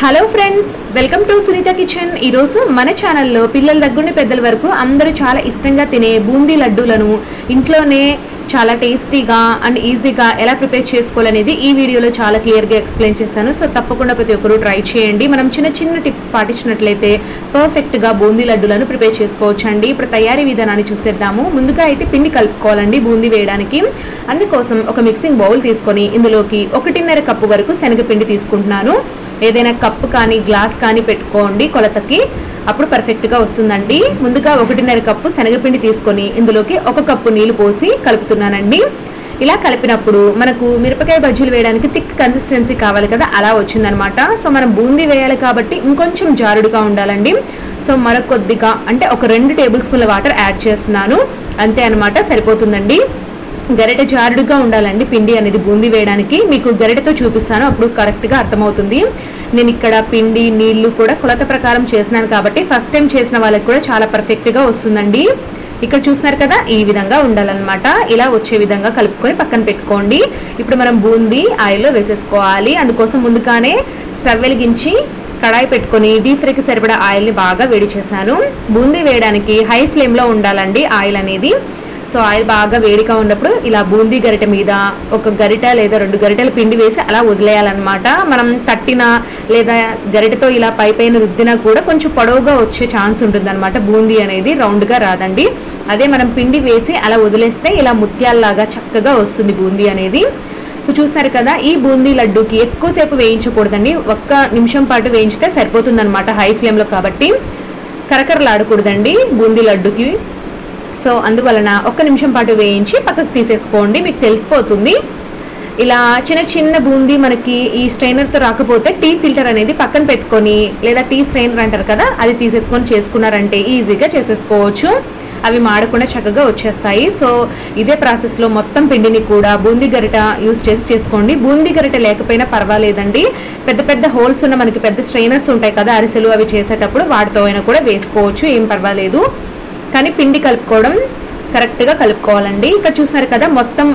Hello friends, welcome to Sunitha kitchen. ఈరోజు మన ఛానల్లో పిల్లల దగ్గర నుండి పెద్దల వరకు అందరూ చాలా ఇష్టంగా తినే బూందీ లడ్డూలను ఇంట్లోనే చాలా టేస్టీగా అండ్ ఈజీగా ఎలా ప్రిపేర్ చేసుకోవాలనేది ఈ వీడియోలో చాలా క్లియర్గా ఎక్స్ప్లెయిన్ చేశాను. సో తప్పకుండా ప్రతి ఒక్కరూ ట్రై చేయండి. మనం చిన్న చిన్న టిప్స్ పాటించినట్లయితే పర్ఫెక్ట్గా బూందీ లడ్డూలను ప్రిపేర్ చేసుకోవచ్చు అండి. ఇప్పుడు తయారీ విధానాన్ని చూసేద్దాము. ముందుగా అయితే పిండి కలుపుకోవాలండి బూందీ వేయడానికి. అందుకోసం ఒక మిక్సింగ్ బౌల్ తీసుకొని ఇందులోకి 1.5 కప్పు వరకు శనగపిండి తీసుకుంటున్నాను. ఏదైనా కప్పు కానీ గ్లాస్ కానీ పెట్టుకోండి కొలతకి, అప్పుడు పర్ఫెక్ట్గా వస్తుందండి. ముందుగా 1.5 కప్పు శనగపిండి తీసుకొని ఇందులోకి 1 కప్పు నీళ్లు పోసి కలుపుతున్నానండి. ఇలా కలిపినప్పుడు మనకు మిరపకాయ బజ్జీలు వేయడానికి థిక్ కన్సిస్టెన్సీ కావాలి కదా, అలా వచ్చిందనమాట. సో మనం బూందీ వేయాలి కాబట్టి ఇంకొంచెం జారుడుగా ఉండాలండి. సో మరొకొద్దిగా అంటే ఒక 2 టేబుల్ స్పూన్ల వాటర్ యాడ్ చేస్తున్నాను, అంతే అనమాట, సరిపోతుందండి. గరిటె జారుడుగా ఉండాలండి పిండి అనేది బూందీ వేయడానికి. మీకు గరిటెతో చూపిస్తాను, అప్పుడు కరెక్ట్గా అర్థమవుతుంది. నేను ఇక్కడ పిండి నీళ్లు కూడా కొలత ప్రకారం చేసినాను కాబట్టి ఫస్ట్ టైం చేసిన వాళ్ళకి కూడా చాలా పర్ఫెక్ట్గా వస్తుందండి. ఇక్కడ చూస్తున్నారు కదా, ఈ విధంగా ఉండాలన్నమాట. ఇలా వచ్చే విధంగా కలుపుకొని పక్కన పెట్టుకోండి. ఇప్పుడు మనం బూందీ ఆయిల్లో వేసేసుకోవాలి. అందుకోసం ముందుగానే స్టవ్ వెలిగించి కడాయి పెట్టుకొని డీప్ ఫ్రైకి సరిపడా ఆయిల్ని బాగా వేడి చేశాను. బూందీ వేయడానికి హై ఫ్లేమ్లో ఉండాలండి ఆయిల్ అనేది. సో ఆయిల్ బాగా వేడిగా ఉన్నప్పుడు ఇలా బూందీ గరిటె మీద ఒక గరిట లేదా 2 గరిటెల పిండి వేసి అలా వదిలేయాలన్నమాట. మనం తట్టిన లేదా గరిటెతో ఇలా పైన రుద్దినా కూడా కొంచెం పొడవుగా వచ్చే ఛాన్స్ ఉంటుందన్నమాట. బూందీ అనేది రౌండ్గా రాదండి. అదే మనం పిండి వేసి అలా వదిలేస్తే ఇలా ముత్యాల్లాగా చక్కగా వస్తుంది బూందీ అనేది. సో చూస్తారు కదా, ఈ బూందీ లడ్డూకి ఎక్కువసేపు వేయించకూడదండి. 1 నిమిషం పాటు వేయించితే సరిపోతుందన్నమాట హై ఫ్లేమ్లో కాబట్టి. కరకరలాడకూడదండి బూందీ లడ్డూకి. సో అందువలన 1 నిమిషం పాటు వేయించి పక్కకు తీసేసుకోండి, మీకు తెలిసిపోతుంది. ఇలా చిన్న చిన్న బూందీ మనకి ఈ స్ట్రైనర్తో రాకపోతే టీ ఫిల్టర్ అనేది పక్కన పెట్టుకొని, లేదా టీ స్ట్రైనర్ అంటారు కదా, అది తీసేసుకొని చేసుకున్నారంటే ఈజీగా చేసేసుకోవచ్చు. అవి మాడకుండా చక్కగా వచ్చేస్తాయి. సో ఇదే ప్రాసెస్లో మొత్తం పిండిని కూడా బూందీ గరిట యూజ్ చేసి చేసుకోండి. బూందీ గరిట లేకపోయినా పర్వాలేదండి. పెద్ద పెద్ద హోల్స్ ఉన్న మనకి పెద్ద స్ట్రైనర్స్ ఉంటాయి కదా, అరిసెలు అవి చేసేటప్పుడు వాటితో అయినా కూడా వేసుకోవచ్చు, ఏం పర్వాలేదు. కానీ పిండి కలుపుకోవడం కరెక్ట్గా కలుపుకోవాలండి. ఇక్కడ చూసారు కదా, మొత్తం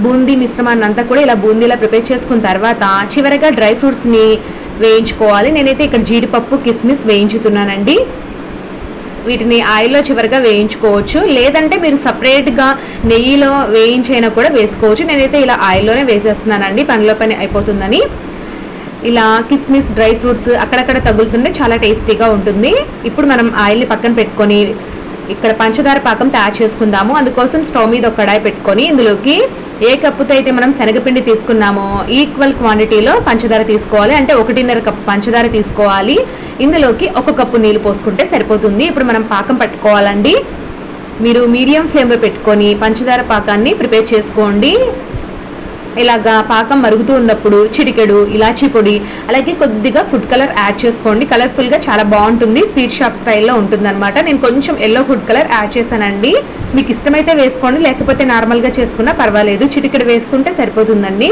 బూందీ మిశ్రమాన్ని అంతా కూడా ఇలా బూందీలా ప్రిపేర్ చేసుకున్న తర్వాత చివరగా డ్రై ఫ్రూట్స్ని వేయించుకోవాలి. నేనైతే ఇక్కడ జీడిపప్పు కిస్మిస్ వేయించుతున్నానండి. వీటిని ఆయిల్లో చివరిగా వేయించుకోవచ్చు, లేదంటే మీరు సపరేట్గా నెయ్యిలో వేయించైనా కూడా వేసుకోవచ్చు. నేనైతే ఇలా ఆయిల్లోనే వేసేస్తున్నానండి, పనిలో పని అయిపోతుందని. ఇలా కిస్మిస్ డ్రై ఫ్రూట్స్ అక్కడక్కడ తగులుతుంటే చాలా టేస్టీగా ఉంటుంది. ఇప్పుడు మనం ఆయిల్ని పక్కన పెట్టుకొని ఇక్కడ పంచదార పాకం తయారు చేసుకుందాము. అందుకోసం స్టవ్ మీద ఒక కడాయి పెట్టుకొని ఇందులోకి ఏ కప్పుతో అయితే మనం శనగపిండి తీసుకున్నామో ఈక్వల్ క్వాంటిటీలో పంచదార తీసుకోవాలి. అంటే 1.5 కప్పు పంచదార తీసుకోవాలి. ఇందులోకి 1 కప్పు నీళ్ళు పోసుకుంటే సరిపోతుంది. ఇప్పుడు మనం పాకం పట్టుకోవాలండి. మీరు మీడియం ఫ్లేమ్లో పెట్టుకొని పంచదార పాకాన్ని ప్రిపేర్ చేసుకోండి. ఇలాగా పాకం మరుగుతూ ఉన్నప్పుడు చిటికెడు ఇలాచీ పొడి, అలాగే కొద్దిగా ఫుడ్ కలర్ యాడ్ చేసుకోండి. కలర్ఫుల్గా చాలా బాగుంటుంది, స్వీట్ షాప్ స్టైల్లో ఉంటుందన్నమాట. నేను కొంచెం ఎల్లో ఫుడ్ కలర్ యాడ్ చేశానండి. మీకు ఇష్టమైతే వేసుకోండి, లేకపోతే నార్మల్గా చేసుకున్నా పర్వాలేదు. చిటికెడు వేసుకుంటే సరిపోతుందండి.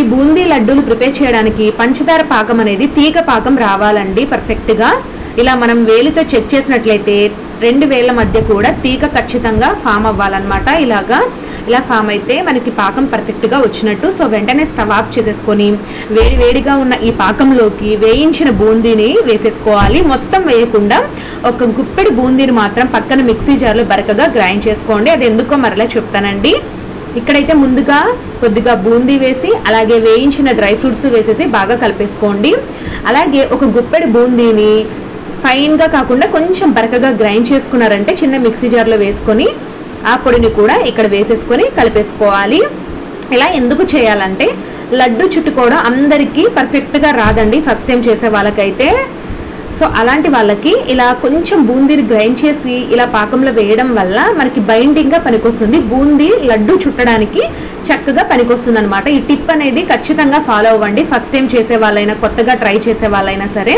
ఈ బూందీ లడ్డూలు ప్రిపేర్ చేయడానికి పంచదార పాకం అనేది తీగ పాకం రావాలండి పర్ఫెక్ట్గా. ఇలా మనం వేలితో చెక్ చేసినట్లయితే 2 వేళ్ల మధ్య కూడా తీగ ఖచ్చితంగా ఫామ్ అవ్వాలన్నమాట. ఇలా ఫామ్ అయితే మనకి పాకం పర్ఫెక్ట్గా వచ్చినట్టు. సో వెంటనే స్టవ్ ఆఫ్ చేసేసుకొని వేడిగా ఉన్న ఈ పాకంలోకి వేయించిన బూందీని వేసేసుకోవాలి. మొత్తం వేయకుండా ఒక గుప్పెడి బూందీని మాత్రం పక్కన మిక్సీ జార్లో బరకగా గ్రైండ్ చేసుకోండి. అది ఎందుకో మరలా చెప్తానండి. ఇక్కడైతే ముందుగా కొద్దిగా బూందీ వేసి అలాగే వేయించిన డ్రై ఫ్రూట్స్ వేసేసి బాగా కలిపేసుకోండి. అలాగే ఒక గుప్పెడి బూందీని ఫైన్గా కాకుండా కొంచెం బరకగా గ్రైండ్ చేసుకున్నారంటే చిన్న మిక్సీ జార్లో వేసుకొని ఆ పొడిని కూడా ఇక్కడ వేసేసుకొని కలిపేసుకోవాలి. ఇలా ఎందుకు చేయాలంటే లడ్డు చుట్టుకోవడం అందరికీ పర్ఫెక్ట్గా రాదండి ఫస్ట్ టైం చేసే వాళ్ళకైతే. సో అలాంటి వాళ్ళకి ఇలా కొంచెం బూందీని గ్రైండ్ చేసి ఇలా పాకంలో వేయడం వల్ల మనకి బైండింగ్గా పనికొస్తుంది. బూందీ లడ్డు చుట్టడానికి చక్కగా పనికొస్తుంది అనమాట. ఈ టిప్ అనేది ఖచ్చితంగా ఫాలో అవ్వండి. ఫస్ట్ టైం చేసే వాళ్ళైనా కొత్తగా ట్రై చేసే వాళ్ళైనా సరే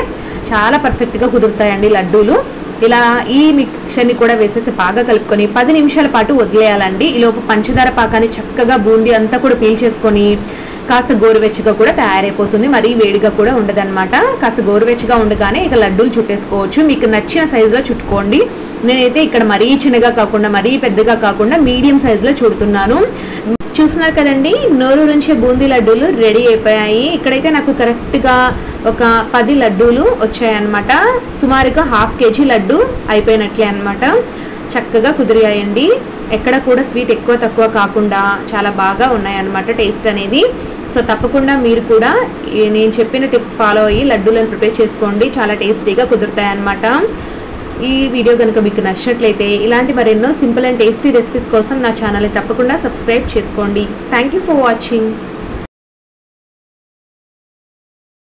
చాలా పర్ఫెక్ట్గా కుదురుతాయండి లడ్డూలు. ఇలా ఈ మిక్చర్ని కూడా వేసేసి బాగా కలుపుకొని 10 నిమిషాల పాటు వదిలేయాలండి. ఈలోపు పంచదార పాకాన్ని చక్కగా బూందీ అంతా కూడా పీల్చేసుకొని కాస్త గోరువెచ్చగా కూడా తయారైపోతుంది, మరీ వేడిగా కూడా ఉండదన్నమాట. కాస్త గోరువెచ్చగా ఉండగానే ఇక లడ్డూలు చుట్టేసుకోవచ్చు. మీకు నచ్చిన సైజులో చుట్టుకోండి. నేనైతే ఇక్కడ మరీ చిన్నగా కాకుండా మరీ పెద్దగా కాకుండా మీడియం సైజులో చుడుతున్నాను. చూస్తున్నారు కదండి, నోరు నుంచే బూందీ లడ్డూలు రెడీ అయిపోయాయి. ఇక్కడైతే నాకు కరెక్ట్గా ఒక 10 లడ్డూలు వచ్చాయన్నమాట. సుమారుగా 1/2 kg లడ్డు అయిపోయినట్లే అనమాట. చక్కగా కుదిరాయండి. ఎక్కడ కూడా స్వీట్ ఎక్కువ తక్కువ కాకుండా చాలా బాగా ఉన్నాయన్నమాట టేస్ట్ అనేది. సో తప్పకుండా మీరు కూడా నేను చెప్పిన టిప్స్ ఫాలో అయ్యి లడ్డూలను ప్రిపేర్ చేసుకోండి, చాలా టేస్టీగా కుదురుతాయి అన్నమాట. ఈ వీడియో కనుక మీకు నచ్చినట్లయితే ఇలాంటి మరెన్నో సింపుల్ అండ్ టేస్టీ రెసిపీస్ కోసం నా ఛానల్ని తప్పకుండా సబ్స్క్రైబ్ చేసుకోండి. Thank you for watching.